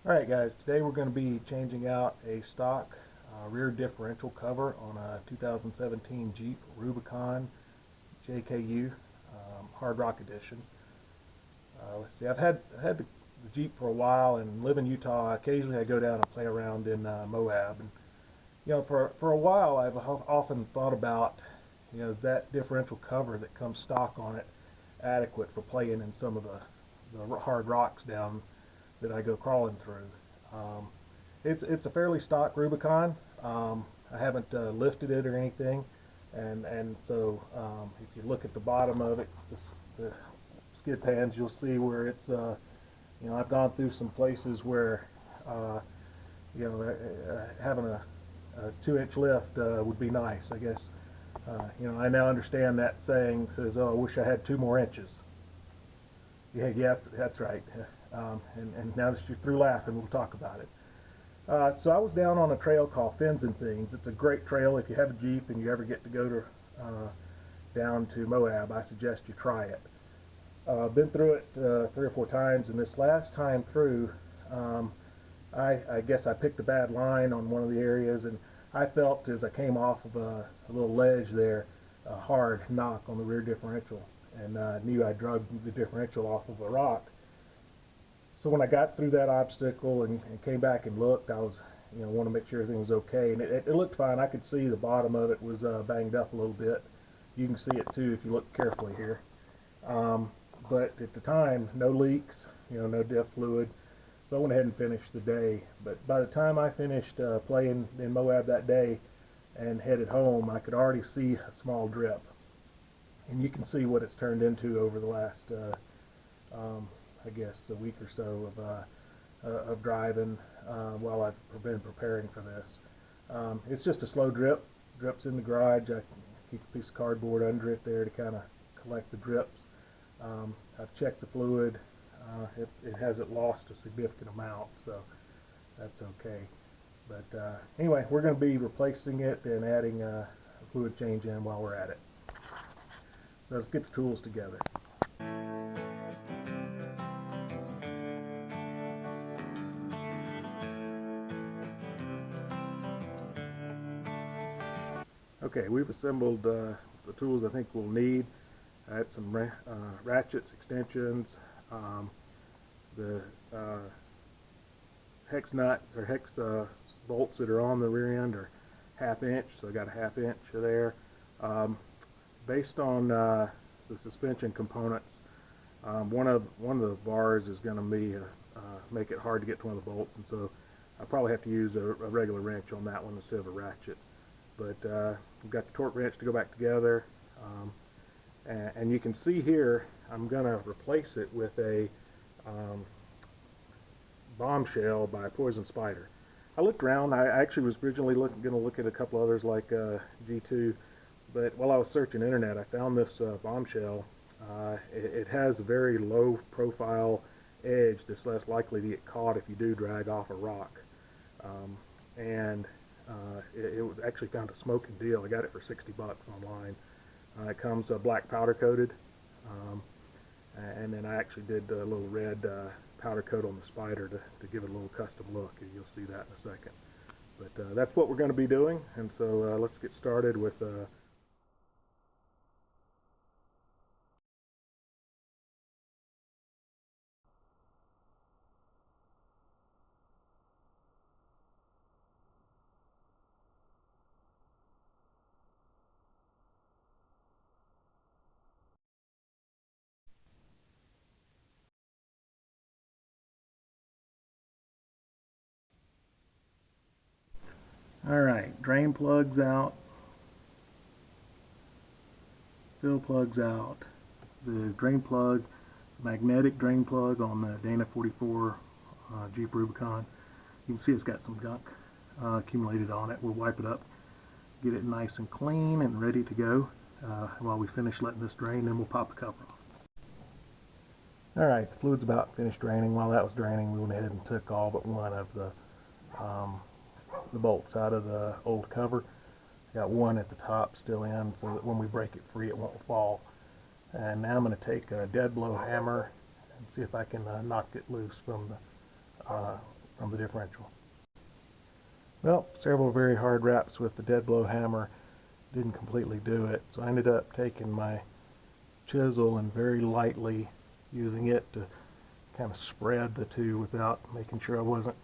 Alright guys, today we're going to be changing out a stock rear differential cover on a 2017 Jeep Rubicon JKU Hard Rock Edition. Let's see, I've had the Jeep for a while and live in Utah. Occasionally I go down and play around in Moab, and for a while I've often thought about, is that differential cover that comes stock on it adequate for playing in some of the hard rocks down that I go crawling through. It's a fairly stock Rubicon. I haven't lifted it or anything, and so if you look at the bottom of it, the skid pans, you'll see where it's I've gone through some places where having a 2-inch lift would be nice, I guess. I now understand that saying says, "Oh, I wish I had 2 more inches." Yeah, that's right. And now that you're through laughing, we'll talk about it. So I was down on a trail called Fins and Things. It's a great trail. If you have a Jeep and you ever get to go to down to Moab, I suggest you try it. Been through it 3 or 4 times, and this last time through, I guess I picked a bad line on one of the areas, and I felt as I came off of a little ledge there, a hard knock on the rear differential, and knew I drug the differential off of a rock. So when I got through that obstacle and came back and looked, I was, want to make sure everything was okay, and it looked fine. I could see the bottom of it was banged up a little bit. You can see it too if you look carefully here. But at the time, no leaks, no diff fluid. So I went ahead and finished the day. But by the time I finished playing in Moab that day and headed home, I could already see a small drip. And you can see what it's turned into over the last I guess a week or so of driving while I've been preparing for this. It's just a slow drip. Drips in the garage. I keep a piece of cardboard under it there to kind of collect the drips. I've checked the fluid. It hasn't lost a significant amount, so that's okay. But anyway, we're going to be replacing it and adding a fluid change in while we're at it. So let's get the tools together. Okay, we've assembled the tools I think we'll need. I had some ratchets, extensions, the hex nuts or hex bolts that are on the rear end are 1/2 inch, so I got a 1/2 inch there. Based on the suspension components, one of the bars is going to be make it hard to get to one of the bolts, and so I probably have to use a regular wrench on that one instead of a ratchet. But we've got the torque wrench to go back together, and you can see here I'm going to replace it with a Bombshell by Poison Spyder. I looked around. I actually was originally going to look at a couple others like G2, but while I was searching the internet, I found this Bombshell. It has a very low profile edge that's less likely to get caught if you do drag off a rock, and it actually found a smoking deal. I got it for $60 online. It comes black powder coated, and then I actually did a little red powder coat on the Spyder to give it a little custom look, and you'll see that in a second. But that's what we're going to be doing, and so let's get started with Alright, drain plugs out, fill plugs out. The drain plug, magnetic drain plug on the Dana 44 Jeep Rubicon. You can see it's got some gunk accumulated on it. We'll wipe it up, get it nice and clean and ready to go. While we finish letting this drain, then we'll pop the cover off. Alright, the fluid's about finished draining. While that was draining, we went ahead and took all but one of the bolts out of the old cover. Got one at the top still in, so that when we break it free it won't fall. And now I'm going to take a dead blow hammer and see if I can knock it loose from the from the differential. Well, several very hard wraps with the dead blow hammer didn't completely do it, so I ended up taking my chisel and very lightly using it to kind of spread the two without making sure I wasn't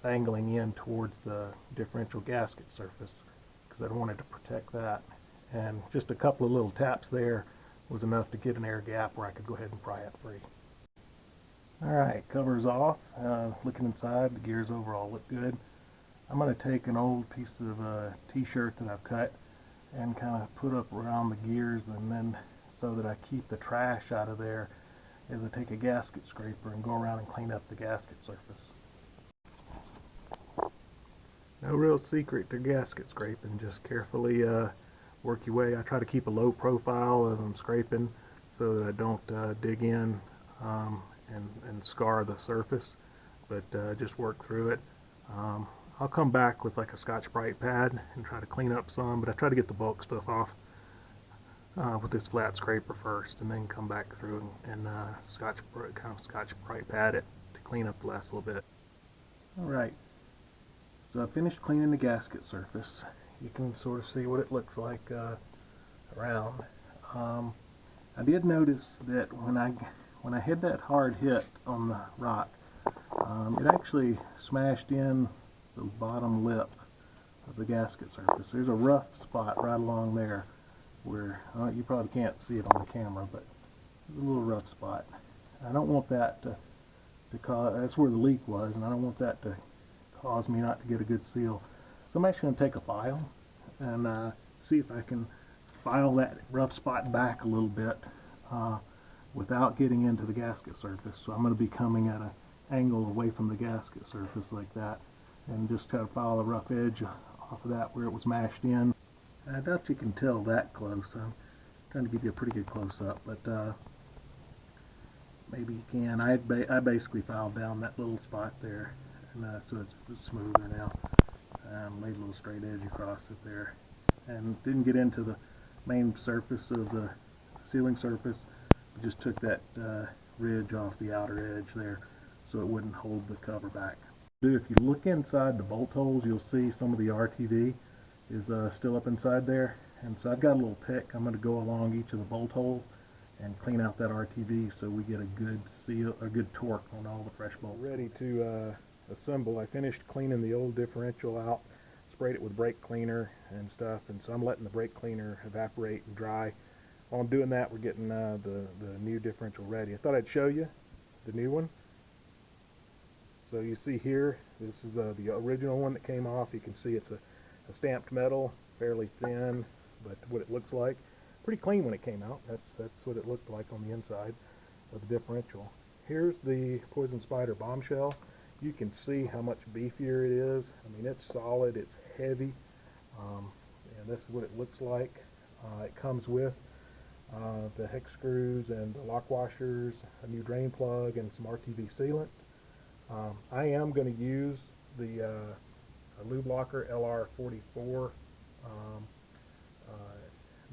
angling in towards the differential gasket surface, because I wanted to protect that. And just a couple of little taps there was enough to get an air gap where I could go ahead and pry it free. Alright, cover's off. Looking inside, the gears overall look good. I'm going to take an old piece of t-shirt that I've cut and kind of put up around the gears, and then so that I keep the trash out of there, is I take a gasket scraper and go around and clean up the gasket surface. No real secret to gasket scraping, just carefully work your way. I try to keep a low profile as I'm scraping so that I don't dig in and scar the surface, but just work through it. I'll come back with like a Scotch-Brite pad and try to clean up some, but I try to get the bulk stuff off with this flat scraper first, and then come back through and Scotch-Brite pad it to clean up the last little bit. Alright, so I finished cleaning the gasket surface. You can sort of see what it looks like around. I did notice that when I had that hard hit on the rock, it actually smashed in the bottom lip of the gasket surface. There's a rough spot right along there where you probably can't see it on the camera, but there's a little rough spot. I don't want that to cause, that's where the leak was, and I don't want that to cause me not to get a good seal. So I'm actually going to take a file and see if I can file that rough spot back a little bit without getting into the gasket surface. So I'm going to be coming at an angle away from the gasket surface like that, and just try to file the rough edge off of that where it was mashed in. I doubt you can tell that close. I'm trying to give you a pretty good close-up, but maybe you can. I basically filed down that little spot there, and so it's smoother now. Laid a little straight edge across it there, and didn't get into the main surface of the sealing surface. Just took that ridge off the outer edge there so it wouldn't hold the cover back. If you look inside the bolt holes, you'll see some of the RTV is still up inside there, and so I've got a little pick. I'm going to go along each of the bolt holes and clean out that RTV so we get a good seal, a good torque on all the fresh bolts. Ready to assemble. I finished cleaning the old differential out, sprayed it with brake cleaner and stuff, and so I'm letting the brake cleaner evaporate and dry. While I'm doing that, we're getting the new differential ready. I thought I'd show you the new one. So you see here, this is the original one that came off. You can see it's a stamped metal, fairly thin, but what it looks like. Pretty clean when it came out. That's what it looked like on the inside of the differential. Here's the Poison Spyder Bombshell. You can see how much beefier it is. I mean, it's solid, it's heavy, and this is what it looks like. It comes with the hex screws and the lock washers, a new drain plug, and some RTV sealant. I am going to use the Lube Locker LR44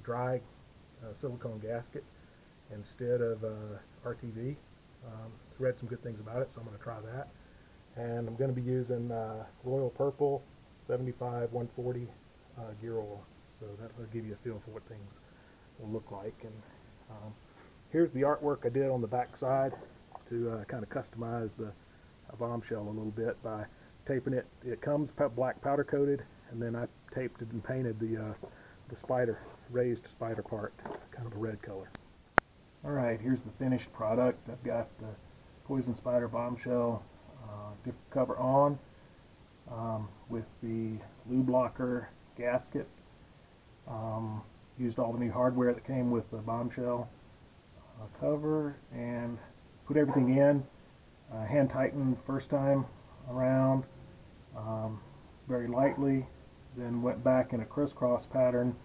dry silicone gasket instead of RTV. Read some good things about it, so I'm going to try that. And I'm going to be using Royal Purple 75 140 gear oil, so that'll give you a feel for what things will look like. And here's the artwork I did on the back side to kind of customize the bombshell a little bit by taping it. It comes black powder coated, and then I taped it and painted the spider, raised spider part, kind of a red color. Alright, here's the finished product. I've got the Poison Spyder Bombshell cover on with the Lube Locker gasket. Used all the new hardware that came with the bombshell cover and put everything in. Hand tightened first time around very lightly, then went back in a crisscross pattern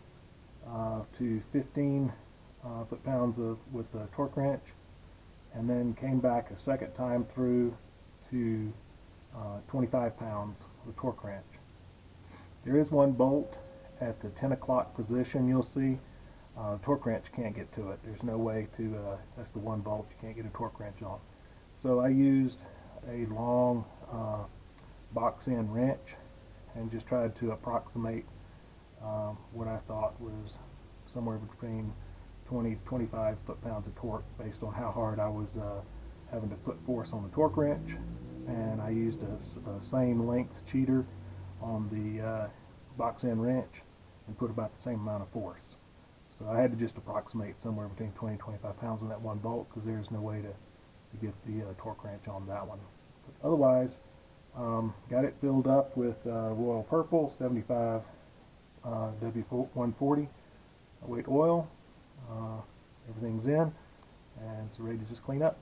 to 15 foot-pounds with a torque wrench, and then came back a second time through to 25 pounds with a torque wrench. There is one bolt at the 10 o'clock position, you'll see. Torque wrench can't get to it. There's no way to, that's the one bolt you can't get a torque wrench on. So I used a long box end wrench and just tried to approximate what I thought was somewhere between 20 to 25 foot-pounds of torque based on how hard I was having to put force on the torque wrench. And I used a same length cheater on the box end wrench and put about the same amount of force. So I had to just approximate somewhere between 20 and 25 pounds on that one bolt, because there's no way to get the torque wrench on that one. But otherwise, got it filled up with Royal Purple 75 W140 weight oil. Everything's in, and it's ready to just clean up.